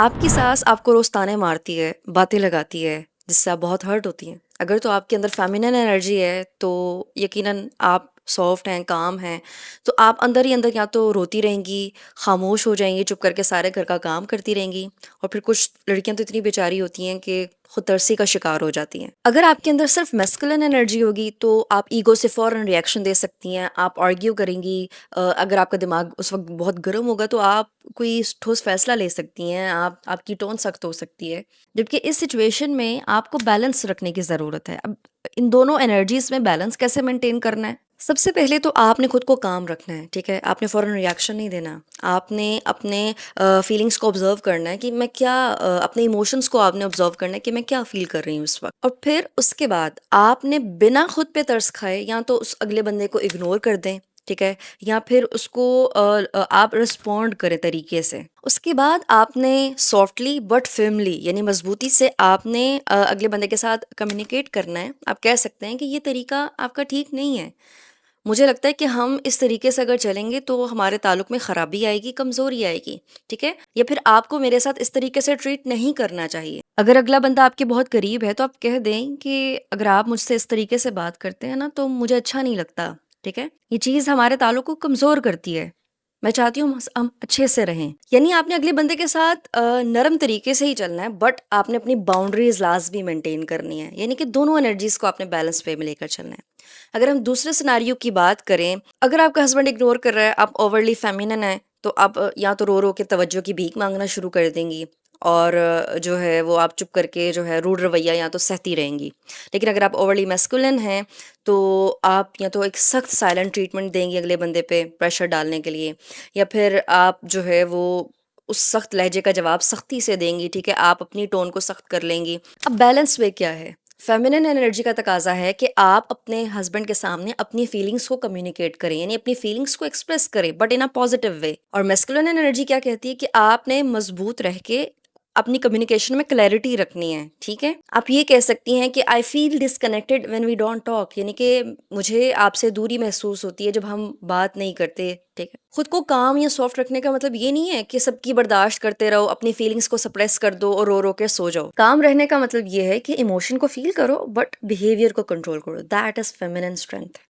आपकी सास आपको रोज़ ताने मारती है, बातें लगाती है, जिससे आप बहुत हर्ट होती हैं। अगर तो आपके अंदर फ़ेमिनिन एनर्जी है, तो यकीनन आप सॉफ्ट हैं, काम हैं, तो आप अंदर ही अंदर या तो रोती रहेंगी, ख़ामोश हो जाएँगी, चुप करके सारे घर का काम करती रहेंगी और फिर कुछ लड़कियाँ तो इतनी बेचारी होती हैं कि खुदतरसी का शिकार हो जाती हैं। अगर आपके अंदर सिर्फ़ मैस्कुलिन एनर्जी होगी, तो आप ईगो से फ़ौरन रिएक्शन दे सकती हैं, आप आर्ग्यू करेंगी। अगर आपका दिमाग उस वक़्त बहुत गर्म होगा, तो आप कोई ठोस फैसला ले सकती हैं, आपकी टोन सख्त हो सकती है। जबकि इस सिचुएशन में आपको बैलेंस रखने की ज़रूरत है। अब इन दोनों एनर्जीज़ में बैलेंस कैसे मेंटेन करना है? सबसे पहले तो आपने खुद को काम रखना है, ठीक है? आपने फ़ौरन रिएक्शन नहीं देना। आपने अपने फीलिंग्स को ऑब्ज़र्व करना है कि मैं क्या अपने इमोशंस को आपने ऑब्ज़र्व करना है कि मैं क्या फ़ील कर रही हूँ इस वक़्त। और फिर उसके बाद आपने बिना खुद पे तरस खाए या तो उस अगले बंदे को इग्नोर कर दें, ठीक है? या फिर उसको आप रिस्पॉन्ड करें तरीके से। उसके बाद आपने सॉफ्टली बट फ़र्मली यानी मज़बूती से आपने अगले बंदे के साथ कम्युनिकेट करना है। आप कह सकते हैं कि ये तरीका आपका ठीक नहीं है। मुझे लगता है कि हम इस तरीके से अगर चलेंगे तो हमारे ताल्लुक में ख़राबी आएगी, कमज़ोरी आएगी, ठीक है? या फिर आपको मेरे साथ इस तरीके से ट्रीट नहीं करना चाहिए। अगर अगला बंदा आपके बहुत करीब है तो आप कह दें कि अगर आप मुझसे इस तरीके से बात करते हैं ना तो मुझे अच्छा नहीं लगता, ठीक है? ये चीज़ हमारे ताल्लुक को कमज़ोर करती है। मैं चाहती हूँ हम अच्छे से रहें। यानी आपने अगले बंदे के साथ नरम तरीके से ही चलना है, बट आपने अपनी बाउंड्रीज़ लाज़मी मेंटेन करनी है। यानी कि दोनों एनर्जीज़ को आपने बैलेंस वे में लेकर चलना है। अगर हम दूसरे सिनेरियो की बात करें, अगर आपका हस्बैंड इग्नोर कर रहा है, आप ओवरली फेमिनिन हैं, तो आप या तो रो-रो के तवज्जो की भीख माँगना शुरू कर देंगी और जो है वो आप चुप करके जो है रूड रवैया या तो सहती रहेंगी। लेकिन अगर आप ओवरली मैस्कुलिन हैं, तो आप या तो एक सख्त साइलेंट ट्रीटमेंट देंगी अगले बंदे पे प्रेशर डालने के लिए, या फिर आप जो है वो उस सख्त लहजे का जवाब सख्ती से देंगी, ठीक है? आप अपनी टोन को सख्त कर लेंगी। अब बैलेंस वे क्या है? फेमिनिन एनर्जी का तकाजा है कि आप अपने हस्बैंड के सामने अपनी फीलिंग्स को कम्युनिकेट करें, यानी अपनी फीलिंग्स को एक्सप्रेस करें, but in a positive way. और मैस्कुलिन एनर्जी क्या कहती है कि आपने मजबूत रह के अपनी कम्युनिकेशन में क्लैरिटी रखनी है, ठीक है? आप ये कह सकती हैं कि I feel disconnected when we don't talk, यानी कि मुझे आपसे दूरी महसूस होती है जब हम बात नहीं करते, ठीक है? खुद को काम या सॉफ्ट रखने का मतलब ये नहीं है कि सबकी बर्दाश्त करते रहो, अपनी फीलिंग्स को सप्रेस कर दो और रो रो के सो जाओ। काम रहने का मतलब ये है कि इमोशन को फील करो बट बिहेवियर को कंट्रोल करो। That is feminine strength.